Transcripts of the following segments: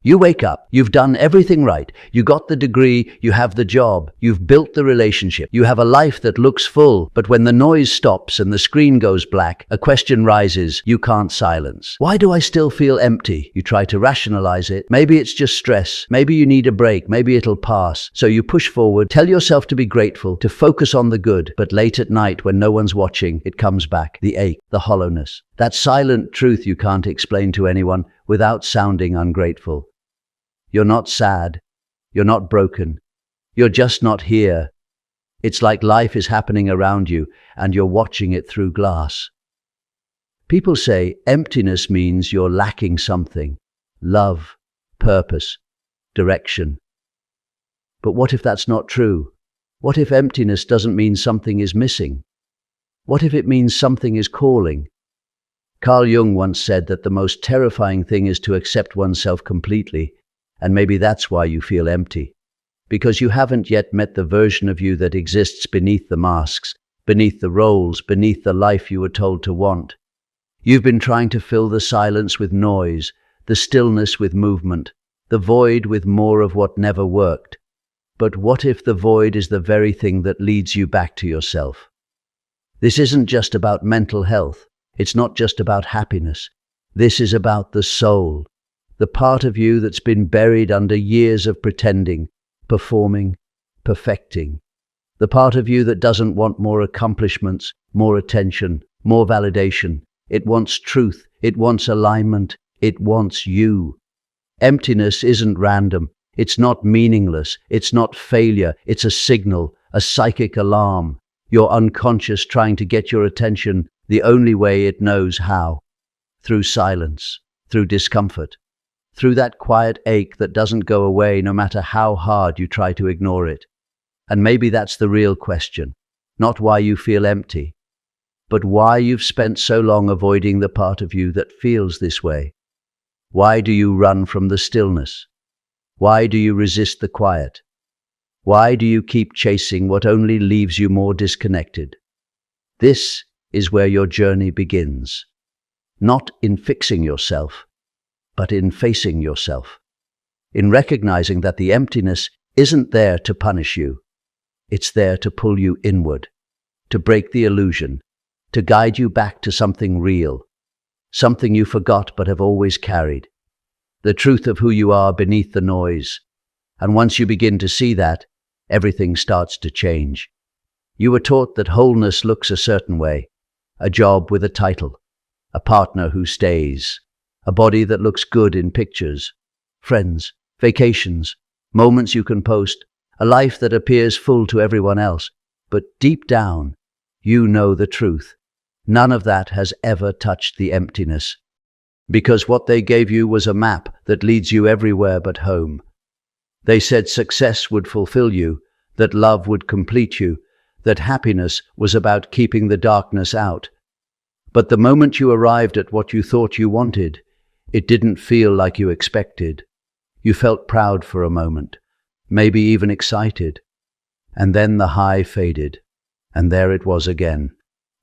You wake up, you've done everything right. You got the degree, you have the job, you've built the relationship, you have a life that looks full. But when the noise stops and the screen goes black, a question rises you can't silence. Why do I still feel empty? You try to rationalize it. Maybe it's just stress. Maybe you need a break. Maybe it'll pass. So you push forward, tell yourself to be grateful, to focus on the good. But late at night, when no one's watching, it comes back. The ache, the hollowness. That silent truth you can't explain to anyone without sounding ungrateful. You're not sad. You're not broken. You're just not here. It's like life is happening around you and you're watching it through glass. People say emptiness means you're lacking something. Love, purpose, direction. But what if that's not true? What if emptiness doesn't mean something is missing? What if it means something is calling? Carl Jung once said that the most terrifying thing is to accept oneself completely. And maybe that's why you feel empty. Because you haven't yet met the version of you that exists beneath the masks, beneath the roles, beneath the life you were told to want. You've been trying to fill the silence with noise, the stillness with movement, the void with more of what never worked. But what if the void is the very thing that leads you back to yourself? This isn't just about mental health. It's not just about happiness. This is about the soul. The part of you that's been buried under years of pretending, performing, perfecting. The part of you that doesn't want more accomplishments, more attention, more validation. It wants truth, it wants alignment, it wants you. Emptiness isn't random, it's not meaningless, it's not failure, it's a signal, a psychic alarm. Your unconscious trying to get your attention the only way it knows how. Through silence, through discomfort. Through that quiet ache that doesn't go away no matter how hard you try to ignore it. And maybe that's the real question. Not why you feel empty, but why you've spent so long avoiding the part of you that feels this way. Why do you run from the stillness? Why do you resist the quiet? Why do you keep chasing what only leaves you more disconnected? This is where your journey begins. Not in fixing yourself, but in facing yourself, in recognizing that the emptiness isn't there to punish you. It's there to pull you inward, to break the illusion, to guide you back to something real, something you forgot but have always carried, the truth of who you are beneath the noise. And once you begin to see that, everything starts to change. You were taught that wholeness looks a certain way, a job with a title, a partner who stays, a body that looks good in pictures, friends, vacations, moments you can post, a life that appears full to everyone else. But deep down, you know the truth. None of that has ever touched the emptiness. Because what they gave you was a map that leads you everywhere but home. They said success would fulfill you, that love would complete you, that happiness was about keeping the darkness out. But the moment you arrived at what you thought you wanted, it didn't feel like you expected. You felt proud for a moment, maybe even excited. And then the high faded, and there it was again,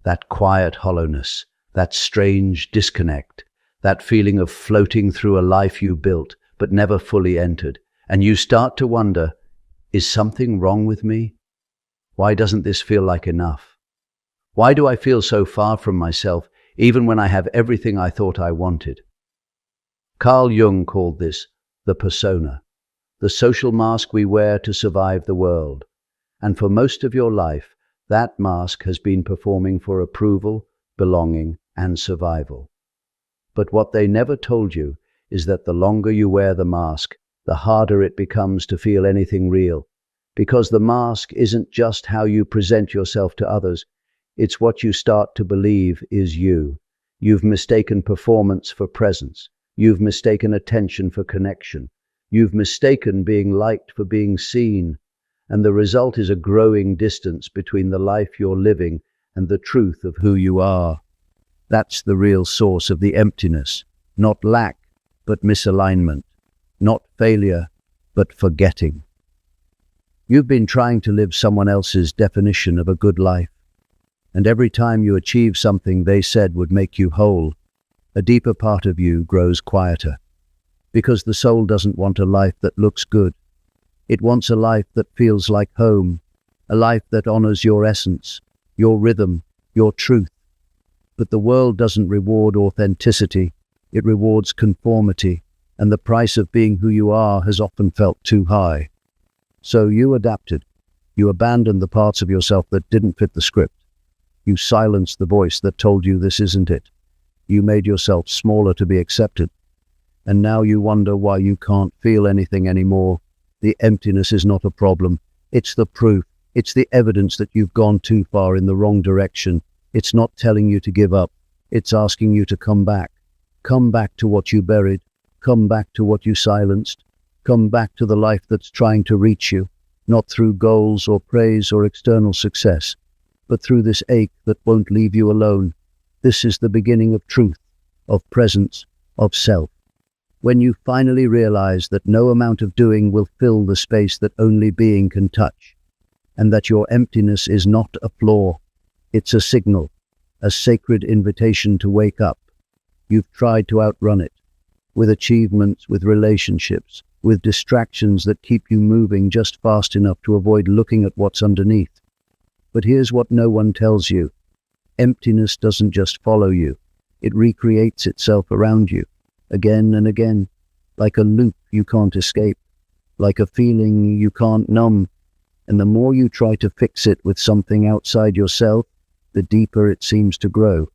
that quiet hollowness, that strange disconnect, that feeling of floating through a life you built but never fully entered. And you start to wonder, is something wrong with me? Why doesn't this feel like enough? Why do I feel so far from myself, even when I have everything I thought I wanted? Carl Jung called this the persona, the social mask we wear to survive the world. And for most of your life, that mask has been performing for approval, belonging, and survival. But what they never told you is that the longer you wear the mask, the harder it becomes to feel anything real. Because the mask isn't just how you present yourself to others, it's what you start to believe is you. You've mistaken performance for presence. You've mistaken attention for connection. You've mistaken being liked for being seen. And the result is a growing distance between the life you're living and the truth of who you are. That's the real source of the emptiness. Not lack, but misalignment. Not failure, but forgetting. You've been trying to live someone else's definition of a good life. And every time you achieve something they said would make you whole, a deeper part of you grows quieter. Because the soul doesn't want a life that looks good. It wants a life that feels like home, a life that honors your essence, your rhythm, your truth. But the world doesn't reward authenticity, it rewards conformity, and the price of being who you are has often felt too high. So you adapted. You abandoned the parts of yourself that didn't fit the script. You silenced the voice that told you this isn't it. You made yourself smaller to be accepted. And now you wonder why you can't feel anything anymore. The emptiness is not a problem. It's the proof. It's the evidence that you've gone too far in the wrong direction. It's not telling you to give up. It's asking you to come back. Come back to what you buried. Come back to what you silenced. Come back to the life that's trying to reach you, not through goals or praise or external success, but through this ache that won't leave you alone. This is the beginning of truth, of presence, of self. When you finally realize that no amount of doing will fill the space that only being can touch, and that your emptiness is not a flaw, it's a signal, a sacred invitation to wake up. You've tried to outrun it, with achievements, with relationships, with distractions that keep you moving just fast enough to avoid looking at what's underneath. But here's what no one tells you. Emptiness doesn't just follow you. It recreates itself around you, again and again, like a loop you can't escape, like a feeling you can't numb. And the more you try to fix it with something outside yourself, the deeper it seems to grow.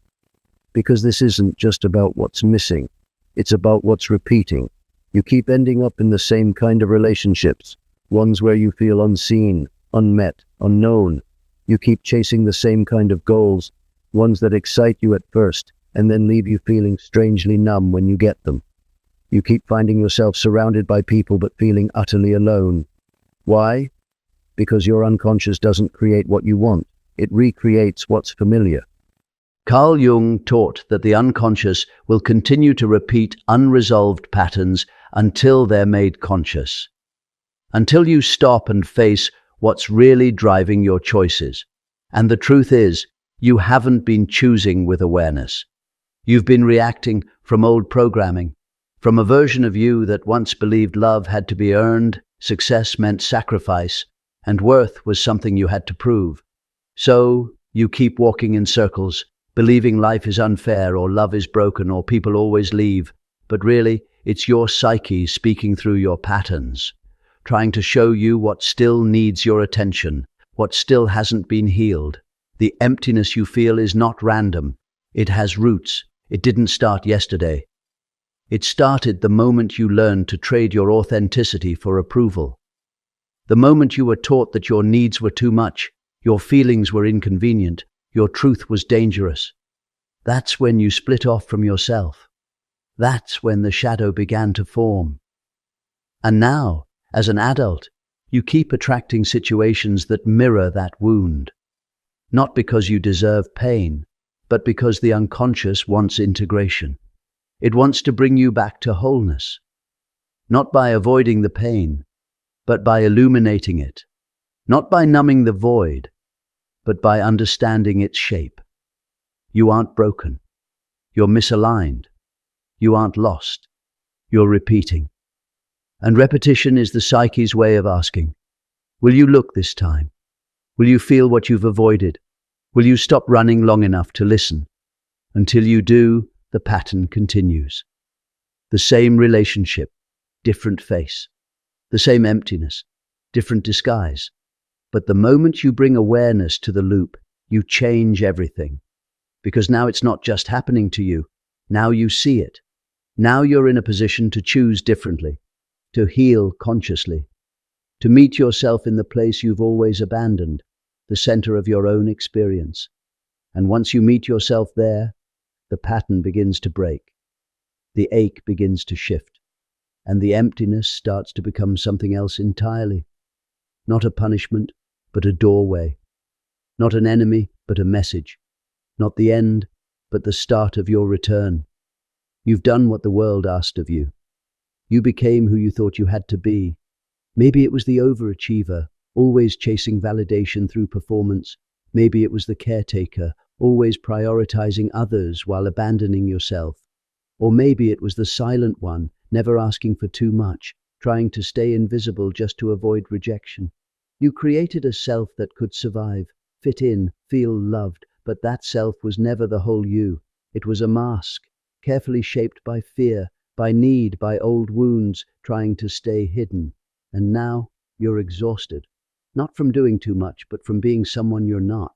Because this isn't just about what's missing, it's about what's repeating. You keep ending up in the same kind of relationships, ones where you feel unseen, unmet, unknown. You keep chasing the same kind of goals, ones that excite you at first, and then leave you feeling strangely numb when you get them. You keep finding yourself surrounded by people but feeling utterly alone. Why? Because your unconscious doesn't create what you want, it recreates what's familiar. Carl Jung taught that the unconscious will continue to repeat unresolved patterns until they're made conscious. Until you stop and face what's really driving your choices. And the truth is, you haven't been choosing with awareness. You've been reacting from old programming, from a version of you that once believed love had to be earned, success meant sacrifice, and worth was something you had to prove. So, you keep walking in circles, believing life is unfair or love is broken or people always leave, but really, it's your psyche speaking through your patterns, trying to show you what still needs your attention, what still hasn't been healed. The emptiness you feel is not random. It has roots. It didn't start yesterday. It started the moment you learned to trade your authenticity for approval. The moment you were taught that your needs were too much, your feelings were inconvenient, your truth was dangerous. That's when you split off from yourself. That's when the shadow began to form. And now, as an adult, you keep attracting situations that mirror that wound. Not because you deserve pain, but because the unconscious wants integration. It wants to bring you back to wholeness. Not by avoiding the pain, but by illuminating it. Not by numbing the void, but by understanding its shape. You aren't broken. You're misaligned. You aren't lost. You're repeating. And repetition is the psyche's way of asking, will you look this time? Will you feel what you've avoided? Will you stop running long enough to listen? Until you do, the pattern continues. The same relationship, different face. The same emptiness, different disguise. But the moment you bring awareness to the loop, you change everything. Because now it's not just happening to you. Now you see it. Now you're in a position to choose differently, to heal consciously, to meet yourself in the place you've always abandoned, the center of your own experience. And once you meet yourself there, the pattern begins to break. The ache begins to shift, and the emptiness starts to become something else entirely. Not a punishment, but a doorway. Not an enemy, but a message. Not the end, but the start of your return. You've done what the world asked of you. You became who you thought you had to be. Maybe it was the overachiever, always chasing validation through performance. Maybe it was the caretaker, always prioritizing others while abandoning yourself. Or maybe it was the silent one, never asking for too much, trying to stay invisible just to avoid rejection. You created a self that could survive, fit in, feel loved, but that self was never the whole you. It was a mask, carefully shaped by fear, by need, by old wounds, trying to stay hidden. And now you're exhausted, not from doing too much, but from being someone you're not.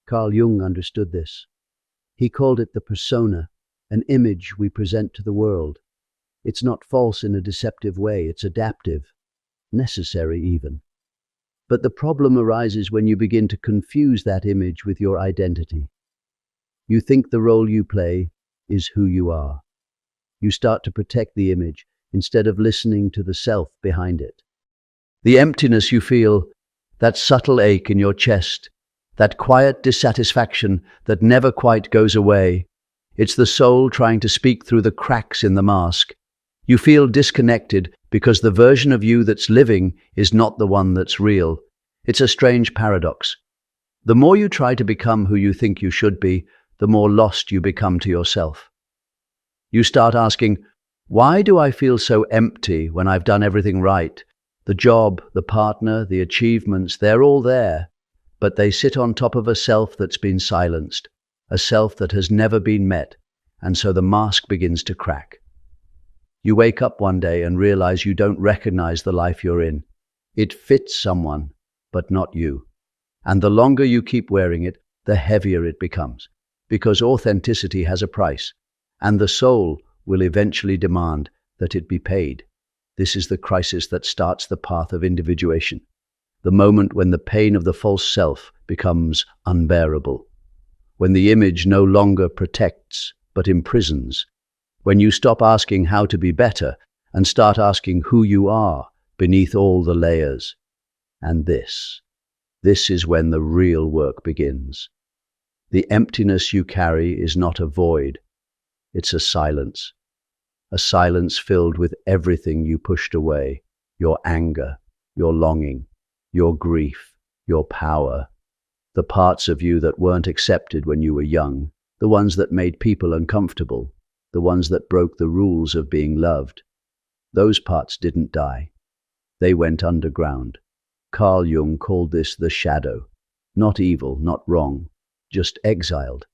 Carl Jung understood this. He called it the persona, an image we present to the world. It's not false in a deceptive way, it's adaptive, necessary even. But the problem arises when you begin to confuse that image with your identity. You think the role you play is who you are. You start to protect the image instead of listening to the self behind it. The emptiness you feel, that subtle ache in your chest, that quiet dissatisfaction that never quite goes away, it's the soul trying to speak through the cracks in the mask. You feel disconnected because the version of you that's living is not the one that's real. It's a strange paradox. The more you try to become who you think you should be, the more lost you become to yourself. You start asking, why do I feel so empty when I've done everything right? The job, the partner, the achievements, they're all there, but they sit on top of a self that's been silenced, a self that has never been met, and so the mask begins to crack. You wake up one day and realize you don't recognize the life you're in. It fits someone, but not you. And the longer you keep wearing it, the heavier it becomes, because authenticity has a price, and the soul will eventually demand that it be paid. This is the crisis that starts the path of individuation, the moment when the pain of the false self becomes unbearable, when the image no longer protects but imprisons, when you stop asking how to be better and start asking who you are beneath all the layers. And this is when the real work begins. The emptiness you carry is not a void, it's a silence filled with everything you pushed away, your anger, your longing, your grief, your power, the parts of you that weren't accepted when you were young, the ones that made people uncomfortable, the ones that broke the rules of being loved. Those parts didn't die. They went underground. Carl Jung called this the shadow. Not evil, not wrong, just exiled.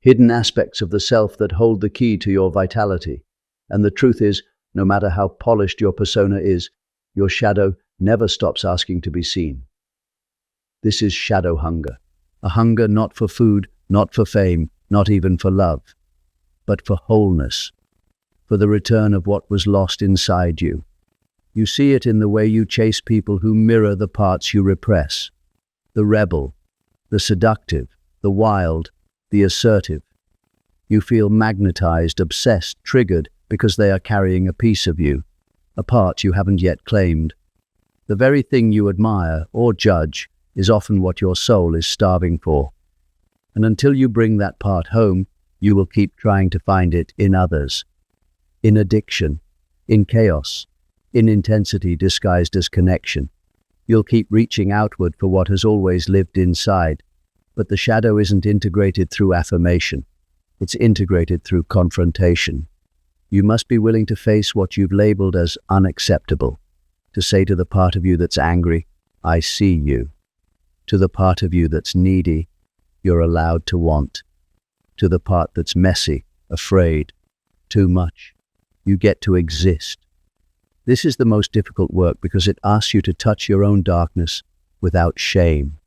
Hidden aspects of the self that hold the key to your vitality. And the truth is, no matter how polished your persona is, your shadow never stops asking to be seen. This is shadow hunger. A hunger not for food, not for fame, not even for love, but for wholeness, for the return of what was lost inside you. You see it in the way you chase people who mirror the parts you repress. The rebel, the seductive, the wild, the assertive. You feel magnetized, obsessed, triggered because they are carrying a piece of you, a part you haven't yet claimed. The very thing you admire or judge is often what your soul is starving for. And until you bring that part home, you will keep trying to find it in others, in addiction, in chaos, in intensity disguised as connection. You'll keep reaching outward for what has always lived inside, but the shadow isn't integrated through affirmation. It's integrated through confrontation. You must be willing to face what you've labeled as unacceptable, to say to the part of you that's angry, I see you. To the part of you that's needy, you're allowed to want. To the part that's messy, afraid, too much, you get to exist. This is the most difficult work because it asks you to touch your own darkness without shame.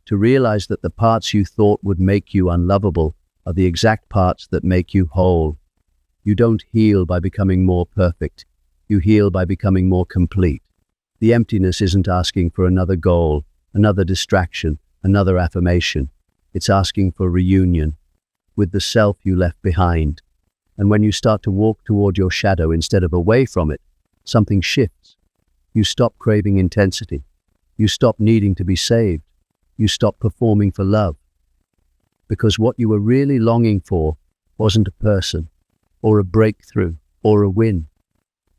To realize that the parts you thought would make you unlovable are the exact parts that make you whole. You don't heal by becoming more perfect. You heal by becoming more complete. The emptiness isn't asking for another goal, another distraction, another affirmation. It's asking for reunion with the self you left behind. And when you start to walk toward your shadow instead of away from it, something shifts. You stop craving intensity. You stop needing to be saved. You stop performing for love. Because what you were really longing for wasn't a person, or a breakthrough, or a win.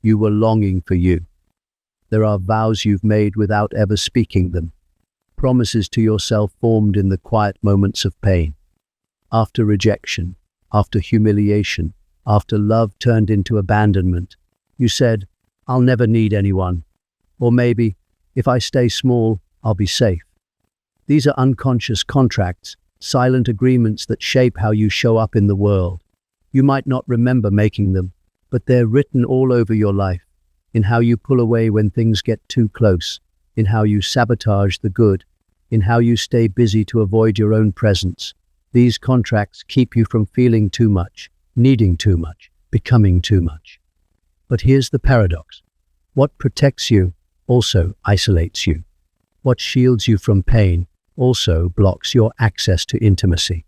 You were longing for you. There are vows you've made without ever speaking them. Promises to yourself formed in the quiet moments of pain. After rejection, after humiliation, after love turned into abandonment. You said, "I'll never need anyone." Or maybe, "If I stay small, I'll be safe." These are unconscious contracts, silent agreements that shape how you show up in the world. You might not remember making them, but they're written all over your life, in how you pull away when things get too close, in how you sabotage the good, in how you stay busy to avoid your own presence. These contracts keep you from feeling too much, needing too much, becoming too much. But here's the paradox. What protects you also isolates you. What shields you from pain also blocks your access to intimacy.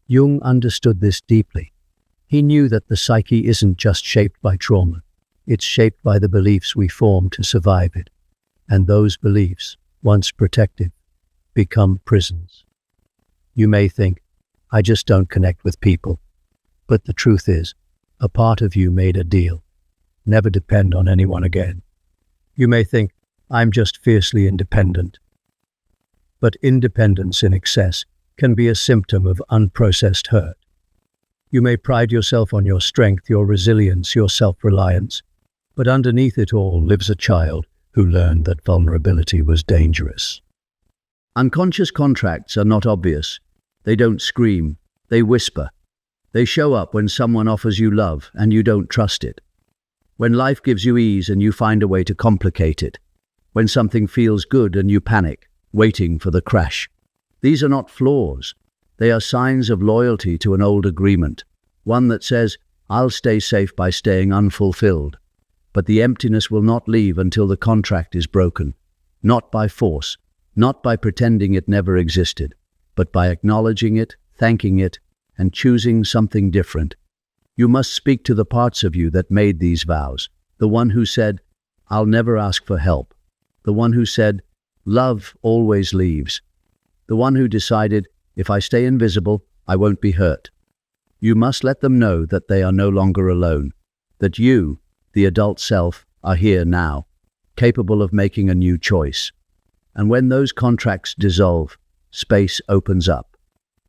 Jung understood this deeply. He knew that the psyche isn't just shaped by trauma. It's shaped by the beliefs we form to survive it. And those beliefs, once protected, become prisons. You may think, "I just don't connect with people." But the truth is, a part of you made a deal. Never depend on anyone again. You may think, "I'm just fiercely independent." But independence in excess can be a symptom of unprocessed hurt. You may pride yourself on your strength, your resilience, your self-reliance, but underneath it all lives a child who learned that vulnerability was dangerous. Unconscious contracts are not obvious. They don't scream, they whisper. They show up when someone offers you love and you don't trust it. When life gives you ease and you find a way to complicate it. When something feels good and you panic, waiting for the crash. These are not flaws. They are signs of loyalty to an old agreement, one that says, "I'll stay safe by staying unfulfilled." But the emptiness will not leave until the contract is broken. Not by force, not by pretending it never existed, but by acknowledging it, thanking it, and choosing something different. You must speak to the parts of you that made these vows. The one who said, "I'll never ask for help." The one who said, "Love always leaves." The one who decided, "If I stay invisible, I won't be hurt." You must let them know that they are no longer alone, that you, the adult self, are here now, capable of making a new choice. And when those contracts dissolve, space opens up.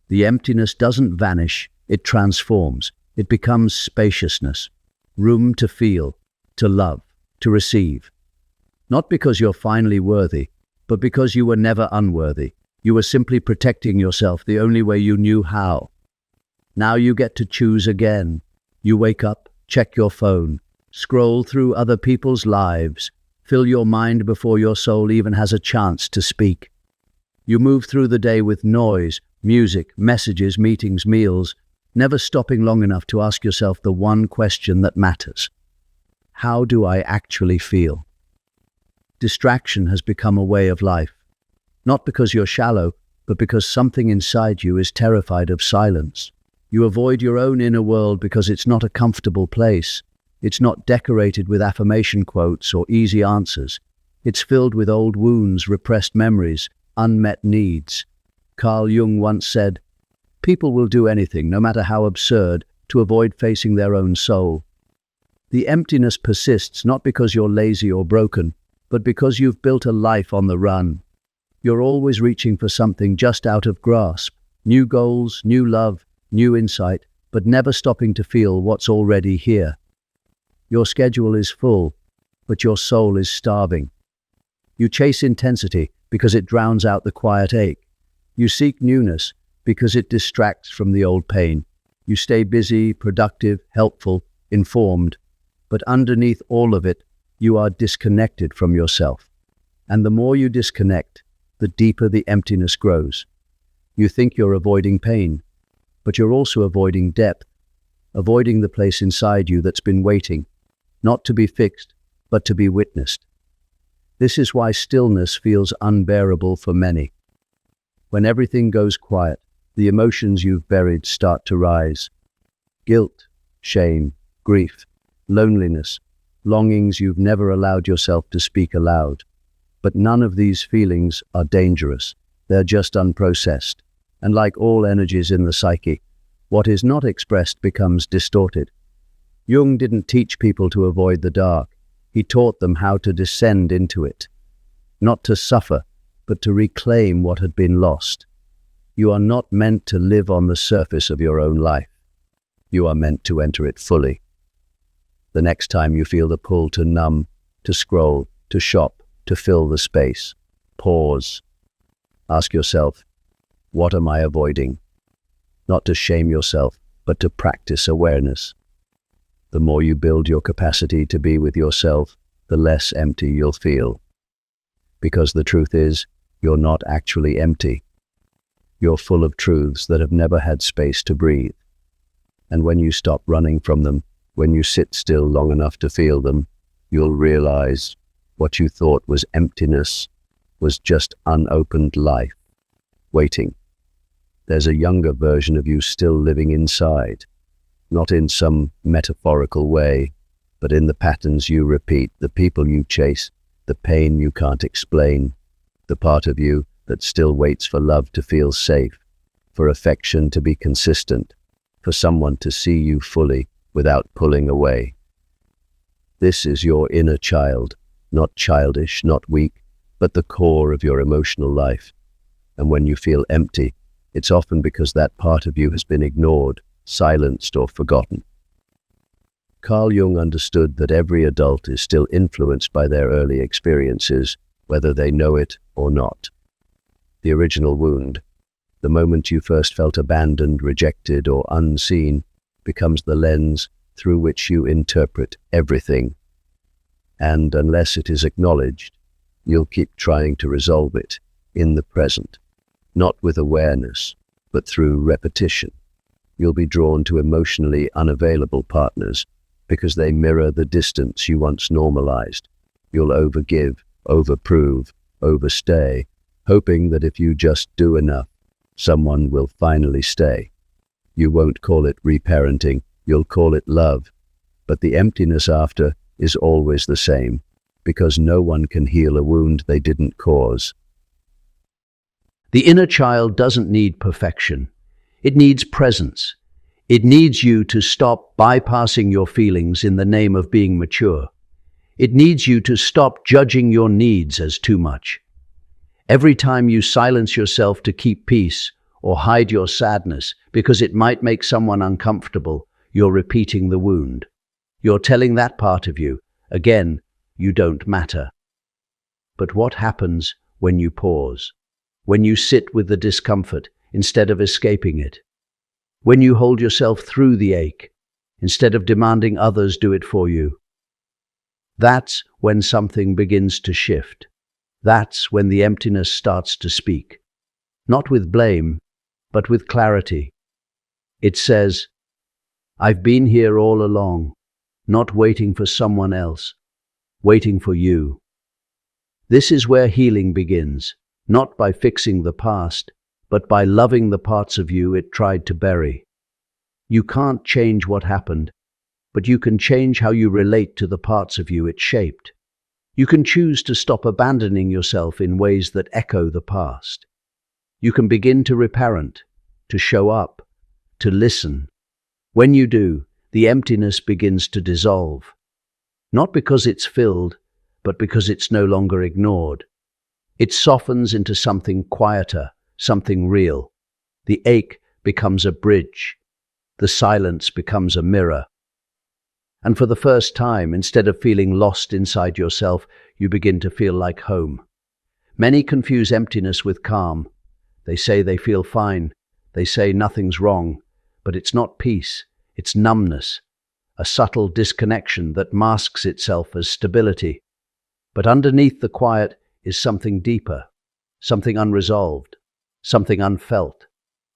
The emptiness doesn't vanish, it transforms. It becomes spaciousness, room to feel, to love, to receive. Not because you're finally worthy, but because you were never unworthy. You were simply protecting yourself the only way you knew how. Now you get to choose again. You wake up, check your phone, scroll through other people's lives, fill your mind before your soul even has a chance to speak. You move through the day with noise, music, messages, meetings, meals, never stopping long enough to ask yourself the one question that matters. How do I actually feel? Distraction has become a way of life. Not because you're shallow, but because something inside you is terrified of silence. You avoid your own inner world because it's not a comfortable place. It's not decorated with affirmation quotes or easy answers. It's filled with old wounds, repressed memories, unmet needs. Carl Jung once said, "People will do anything, no matter how absurd, to avoid facing their own soul." The emptiness persists not because you're lazy or broken, but because you've built a life on the run. You're always reaching for something just out of grasp. New goals, new love, new insight, but never stopping to feel what's already here. Your schedule is full, but your soul is starving. You chase intensity because it drowns out the quiet ache. You seek newness because it distracts from the old pain. You stay busy, productive, helpful, informed, but underneath all of it, you are disconnected from yourself. And the more you disconnect, the deeper the emptiness grows. You think you're avoiding pain, but you're also avoiding depth, avoiding the place inside you that's been waiting, not to be fixed, but to be witnessed. This is why stillness feels unbearable for many. When everything goes quiet, the emotions you've buried start to rise. Guilt, shame, grief, loneliness, longings you've never allowed yourself to speak aloud. But none of these feelings are dangerous. They're just unprocessed. And like all energies in the psyche, what is not expressed becomes distorted. Jung didn't teach people to avoid the dark. He taught them how to descend into it. Not to suffer, but to reclaim what had been lost. You are not meant to live on the surface of your own life. You are meant to enter it fully. The next time you feel the pull to numb, to scroll, to shop, to fill the space, pause. Ask yourself, what am I avoiding? Not to shame yourself, but to practice awareness. The more you build your capacity to be with yourself, the less empty you'll feel. Because the truth is, you're not actually empty. You're full of truths that have never had space to breathe. And when you stop running from them, when you sit still long enough to feel them, you'll realize what you thought was emptiness was just unopened life, waiting. There's a younger version of you still living inside, not in some metaphorical way, but in the patterns you repeat, the people you chase, the pain you can't explain, the part of you that still waits for love to feel safe, for affection to be consistent, for someone to see you fully without pulling away. This is your inner child, not childish, not weak, but the core of your emotional life. And when you feel empty, it's often because that part of you has been ignored, silenced, or forgotten. Carl Jung understood that every adult is still influenced by their early experiences, whether they know it or not. The original wound, the moment you first felt abandoned, rejected, or unseen, becomes the lens through which you interpret everything. And unless it is acknowledged, you'll keep trying to resolve it in the present, not with awareness, but through repetition. You'll be drawn to emotionally unavailable partners because they mirror the distance you once normalized. You'll overgive, overprove, overstay, hoping that if you just do enough, someone will finally stay. You won't call it reparenting, you'll call it love. But the emptiness after is always the same, because no one can heal a wound they didn't cause. The inner child doesn't need perfection. It needs presence. It needs you to stop bypassing your feelings in the name of being mature. It needs you to stop judging your needs as too much. Every time you silence yourself to keep peace or hide your sadness because it might make someone uncomfortable, you're repeating the wound. You're telling that part of you, again, you don't matter. But what happens when you pause? When you sit with the discomfort instead of escaping it? When you hold yourself through the ache instead of demanding others do it for you? That's when something begins to shift. That's when the emptiness starts to speak. Not with blame, but with clarity. It says, I've been here all along, not waiting for someone else, waiting for you. This is where healing begins, not by fixing the past, but by loving the parts of you it tried to bury. You can't change what happened, but you can change how you relate to the parts of you it shaped. You can choose to stop abandoning yourself in ways that echo the past. You can begin to reparent, to show up, to listen. When you do, the emptiness begins to dissolve. Not because it's filled, but because it's no longer ignored. It softens into something quieter, something real. The ache becomes a bridge. The silence becomes a mirror. And for the first time, instead of feeling lost inside yourself, you begin to feel like home. Many confuse emptiness with calm. They say they feel fine. They say nothing's wrong. But it's not peace. It's numbness. A subtle disconnection that masks itself as stability. But underneath the quiet is something deeper, something unresolved, something unfelt.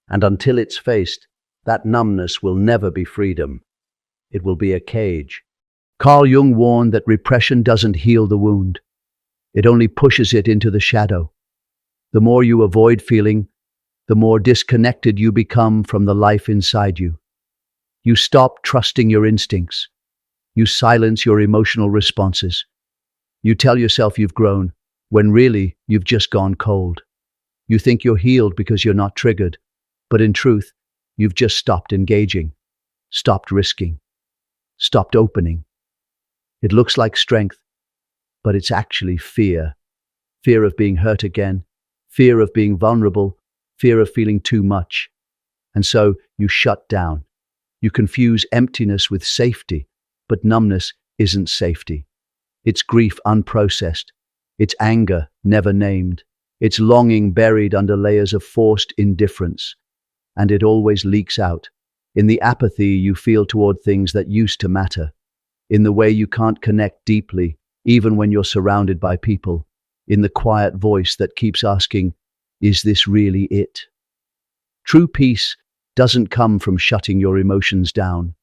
And until it's faced, that numbness will never be freedom. It will be a cage. Carl Jung warned that repression doesn't heal the wound. It only pushes it into the shadow. The more you avoid feeling, the more disconnected you become from the life inside you. You stop trusting your instincts. You silence your emotional responses. You tell yourself you've grown, when really you've just gone cold. You think you're healed because you're not triggered, but in truth, you've just stopped engaging, stopped risking, stopped opening. It looks like strength, but it's actually fear. Fear of being hurt again, fear of being vulnerable, fear of feeling too much. And so you shut down. You confuse emptiness with safety, but numbness isn't safety. It's grief unprocessed. It's anger never named. It's longing buried under layers of forced indifference. And it always leaks out. In the apathy you feel toward things that used to matter. In the way you can't connect deeply, even when you're surrounded by people. In the quiet voice that keeps asking, is this really it? True peace doesn't come from shutting your emotions down.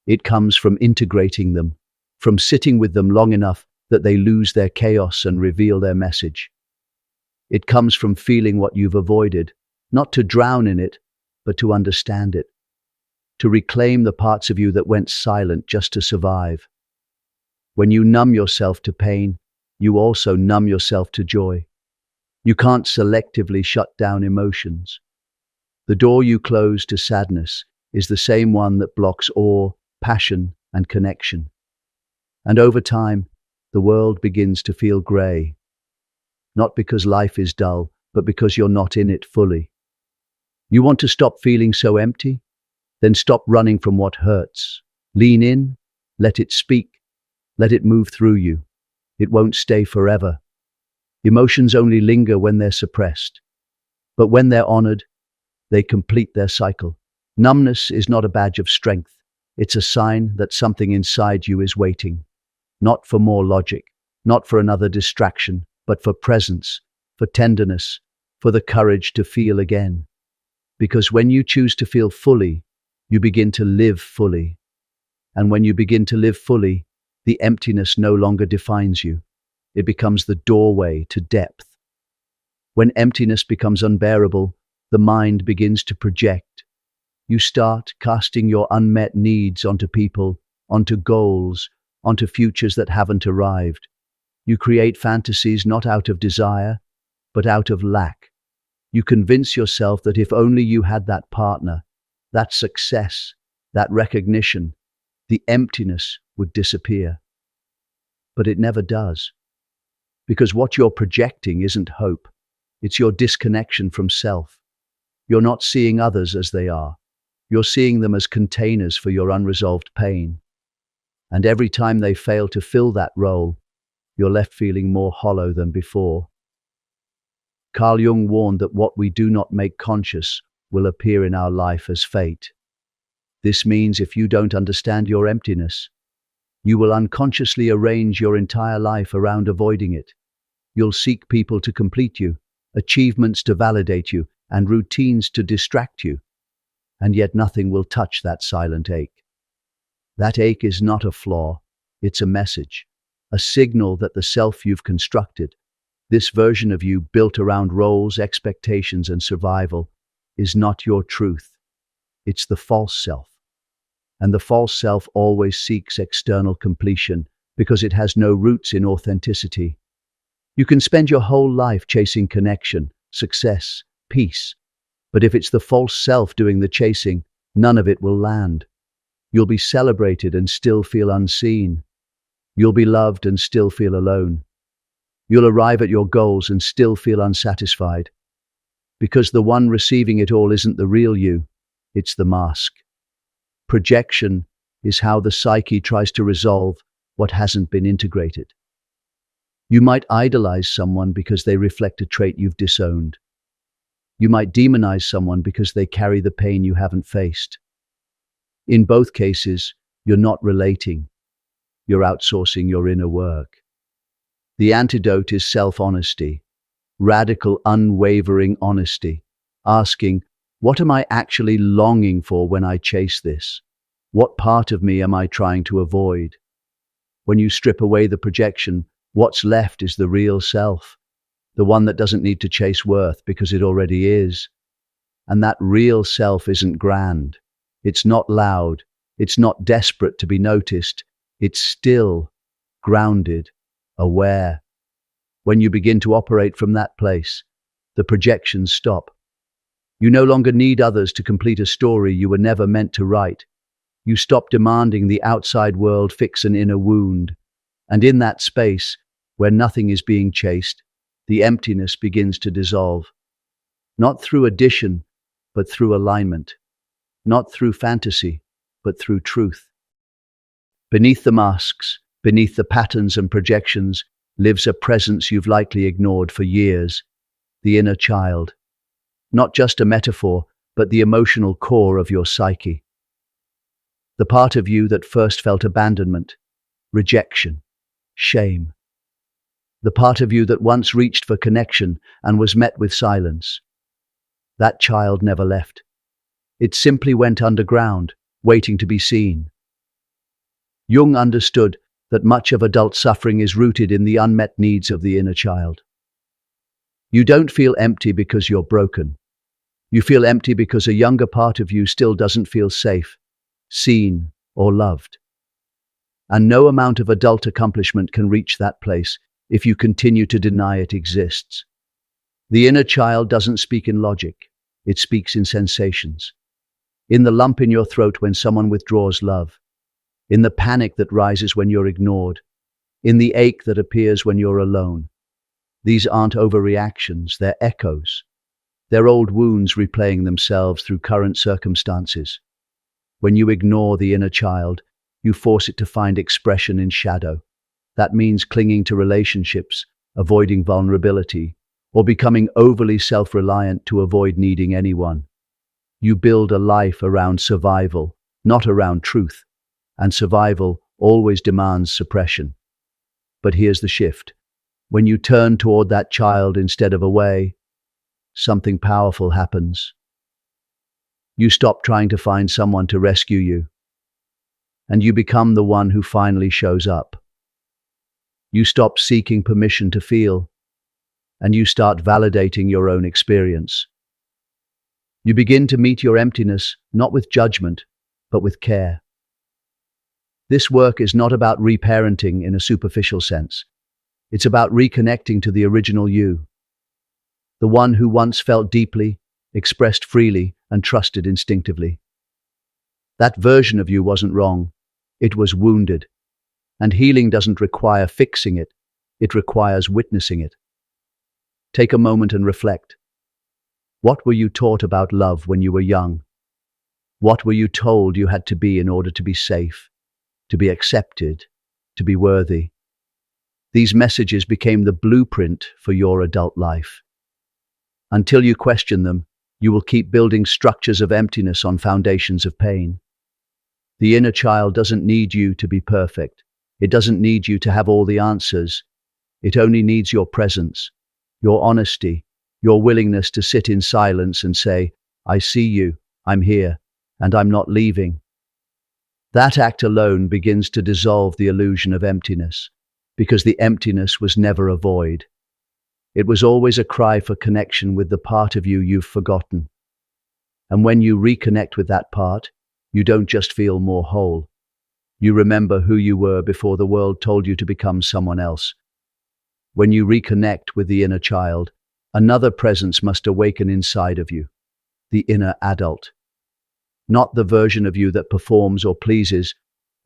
It comes from integrating them, from sitting with them long enough that they lose their chaos and reveal their message. It comes from feeling what you've avoided, not to drown in it, but to understand it, to reclaim the parts of you that went silent just to survive. When you numb yourself to pain, you also numb yourself to joy. You can't selectively shut down emotions. The door you close to sadness is the same one that blocks awe, passion, and connection. And over time, the world begins to feel grey. Not because life is dull, but because you're not in it fully. You want to stop feeling so empty? Then stop running from what hurts. Lean in, let it speak, let it move through you. It won't stay forever. Emotions only linger when they're suppressed. But when they're honored, they complete their cycle. Numbness is not a badge of strength. It's a sign that something inside you is waiting. Not for more logic, not for another distraction, but for presence, for tenderness, for the courage to feel again. Because when you choose to feel fully, you begin to live fully. And when you begin to live fully, the emptiness no longer defines you. It becomes the doorway to depth. When emptiness becomes unbearable, the mind begins to project. You start casting your unmet needs onto people, onto goals, onto futures that haven't arrived. You create fantasies not out of desire, but out of lack. You convince yourself that if only you had that partner, that success, that recognition, the emptiness would disappear. But it never does. Because what you're projecting isn't hope. It's your disconnection from self. You're not seeing others as they are. You're seeing them as containers for your unresolved pain. And every time they fail to fill that role, you're left feeling more hollow than before. Carl Jung warned that what we do not make conscious will appear in our life as fate. This means if you don't understand your emptiness, you will unconsciously arrange your entire life around avoiding it. You'll seek people to complete you, achievements to validate you, and routines to distract you. And yet nothing will touch that silent ache. That ache is not a flaw, it's a message, a signal that the self you've constructed, this version of you built around roles, expectations, and survival, is not your truth. It's the false self. And the false self always seeks external completion because it has no roots in authenticity. You can spend your whole life chasing connection, success, peace. But if it's the false self doing the chasing, none of it will land. You'll be celebrated and still feel unseen. You'll be loved and still feel alone. You'll arrive at your goals and still feel unsatisfied. Because the one receiving it all isn't the real you, it's the mask. Projection is how the psyche tries to resolve what hasn't been integrated. You might idolize someone because they reflect a trait you've disowned. You might demonize someone because they carry the pain you haven't faced. In both cases, you're not relating. You're outsourcing your inner work. The antidote is self-honesty, radical, unwavering honesty, asking, what am I actually longing for when I chase this? What part of me am I trying to avoid? When you strip away the projection, what's left is the real self, the one that doesn't need to chase worth because it already is. And that real self isn't grand. It's not loud. It's not desperate to be noticed. It's still, grounded, aware. When you begin to operate from that place, the projections stop. You no longer need others to complete a story you were never meant to write. You stop demanding the outside world fix an inner wound. And in that space, where nothing is being chased, the emptiness begins to dissolve. Not through addition, but through alignment. Not through fantasy, but through truth. Beneath the masks, beneath the patterns and projections, lives a presence you've likely ignored for years, the inner child. Not just a metaphor, but the emotional core of your psyche. The part of you that first felt abandonment, rejection, shame. The part of you that once reached for connection and was met with silence. That child never left. It simply went underground, waiting to be seen. Jung understood that much of adult suffering is rooted in the unmet needs of the inner child. You don't feel empty because you're broken. You feel empty because a younger part of you still doesn't feel safe, seen, or loved. And no amount of adult accomplishment can reach that place if you continue to deny it exists. The inner child doesn't speak in logic. It speaks in sensations. In the lump in your throat when someone withdraws love. In the panic that rises when you're ignored. In the ache that appears when you're alone. These aren't overreactions, they're echoes. They're old wounds replaying themselves through current circumstances. When you ignore the inner child, you force it to find expression in shadow. That means clinging to relationships, avoiding vulnerability, or becoming overly self-reliant to avoid needing anyone. You build a life around survival, not around truth, and survival always demands suppression. But here's the shift. When you turn toward that child instead of away, something powerful happens. You stop trying to find someone to rescue you, and you become the one who finally shows up. You stop seeking permission to feel, and you start validating your own experience. You begin to meet your emptiness, not with judgment, but with care. This work is not about reparenting in a superficial sense. It's about reconnecting to the original you, the one who once felt deeply, expressed freely, and trusted instinctively. That version of you wasn't wrong. It was wounded. And healing doesn't require fixing it. It requires witnessing it. Take a moment and reflect. What were you taught about love when you were young? What were you told you had to be in order to be safe, to be accepted, to be worthy? These messages became the blueprint for your adult life. Until you question them, you will keep building structures of emptiness on foundations of pain. The inner child doesn't need you to be perfect. It doesn't need you to have all the answers. It only needs your presence, your honesty, your willingness to sit in silence and say, I see you, I'm here, and I'm not leaving. That act alone begins to dissolve the illusion of emptiness, because the emptiness was never a void. It was always a cry for connection with the part of you you've forgotten. And when you reconnect with that part, you don't just feel more whole. You remember who you were before the world told you to become someone else. When you reconnect with the inner child, another presence must awaken inside of you, the inner adult. Not the version of you that performs or pleases,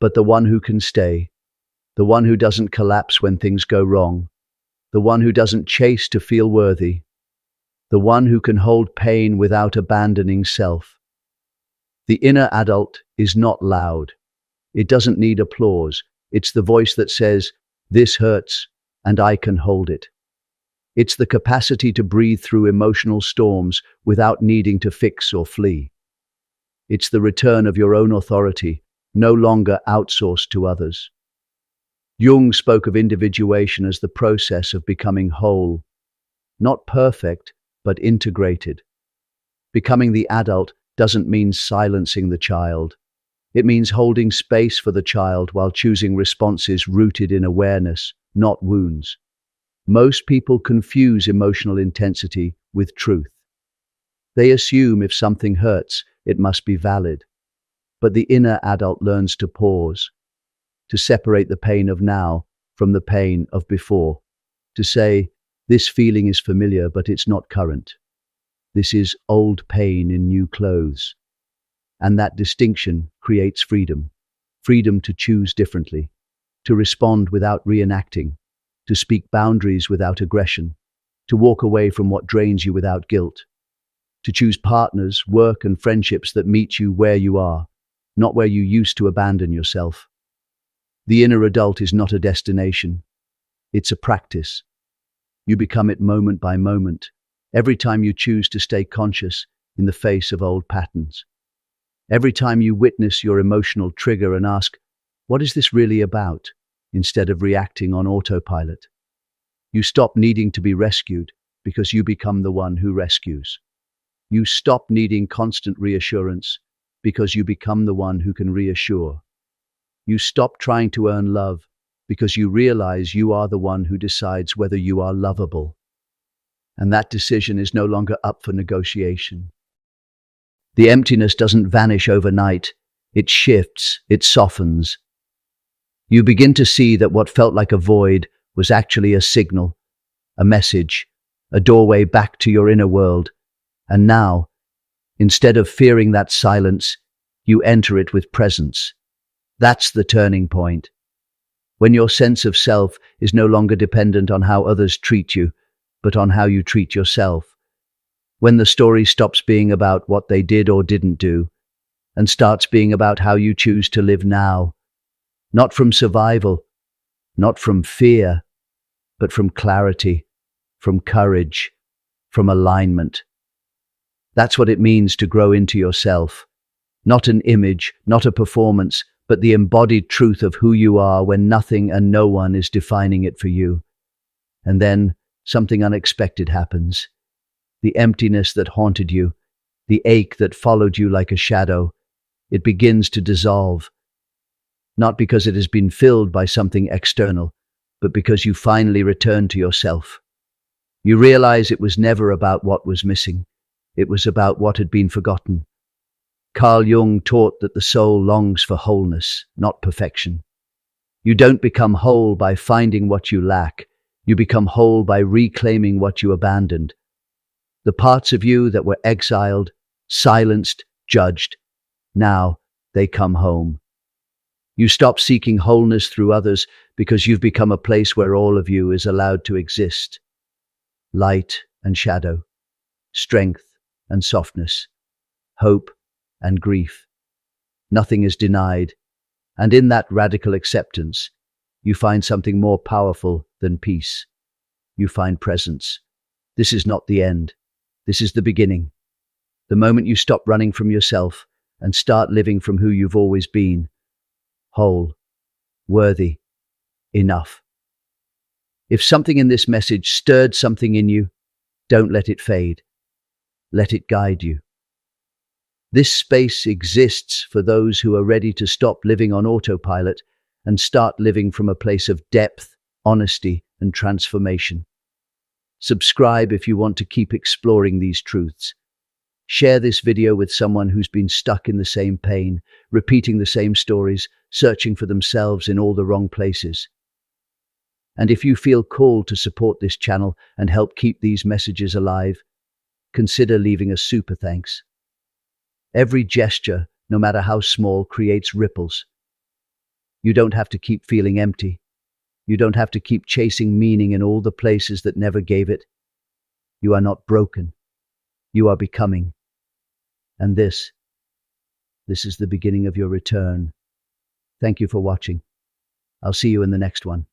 but the one who can stay, the one who doesn't collapse when things go wrong, the one who doesn't chase to feel worthy, the one who can hold pain without abandoning self. The inner adult is not loud. It doesn't need applause. It's the voice that says, this hurts, and I can hold it. It's the capacity to breathe through emotional storms without needing to fix or flee. It's the return of your own authority, no longer outsourced to others. Jung spoke of individuation as the process of becoming whole, not perfect, but integrated. Becoming the adult doesn't mean silencing the child. It means holding space for the child while choosing responses rooted in awareness, not wounds. Most people confuse emotional intensity with truth. They assume if something hurts, it must be valid. But the inner adult learns to pause, to separate the pain of now from the pain of before, to say, this feeling is familiar, but it's not current. This is old pain in new clothes. And that distinction creates freedom. Freedom to choose differently, to respond without reenacting, to speak boundaries without aggression, to walk away from what drains you without guilt, to choose partners, work, and friendships that meet you where you are, not where you used to abandon yourself. The inner adult is not a destination. It's a practice. You become it moment by moment, every time you choose to stay conscious in the face of old patterns. Every time you witness your emotional trigger and ask, what is this really about? Instead of reacting on autopilot. You stop needing to be rescued because you become the one who rescues. You stop needing constant reassurance because you become the one who can reassure. You stop trying to earn love because you realize you are the one who decides whether you are lovable. And that decision is no longer up for negotiation. The emptiness doesn't vanish overnight. It shifts, it softens. You begin to see that what felt like a void was actually a signal, a message, a doorway back to your inner world. And now, instead of fearing that silence, you enter it with presence. That's the turning point. When your sense of self is no longer dependent on how others treat you, but on how you treat yourself. When the story stops being about what they did or didn't do, and starts being about how you choose to live now. Not from survival, not from fear, but from clarity, from courage, from alignment. That's what it means to grow into yourself. Not an image, not a performance, but the embodied truth of who you are when nothing and no one is defining it for you. And then something unexpected happens. The emptiness that haunted you, the ache that followed you like a shadow, it begins to dissolve. Not because it has been filled by something external, but because you finally return to yourself. You realize it was never about what was missing. It was about what had been forgotten. Carl Jung taught that the soul longs for wholeness, not perfection. You don't become whole by finding what you lack. You become whole by reclaiming what you abandoned. The parts of you that were exiled, silenced, judged, now they come home. You stop seeking wholeness through others because you've become a place where all of you is allowed to exist. Light and shadow, strength and softness, hope and grief. Nothing is denied, and in that radical acceptance, you find something more powerful than peace. You find presence. This is not the end. This is the beginning. The moment you stop running from yourself and start living from who you've always been. Whole, worthy, enough. If something in this message stirred something in you, don't let it fade. Let it guide you. This space exists for those who are ready to stop living on autopilot and start living from a place of depth, honesty, and transformation. Subscribe if you want to keep exploring these truths. Share this video with someone who's been stuck in the same pain, repeating the same stories, searching for themselves in all the wrong places. And if you feel called to support this channel and help keep these messages alive, consider leaving a super thanks. Every gesture, no matter how small, creates ripples. You don't have to keep feeling empty. You don't have to keep chasing meaning in all the places that never gave it. You are not broken. You are becoming. And this is the beginning of your return. Thank you for watching. I'll see you in the next one.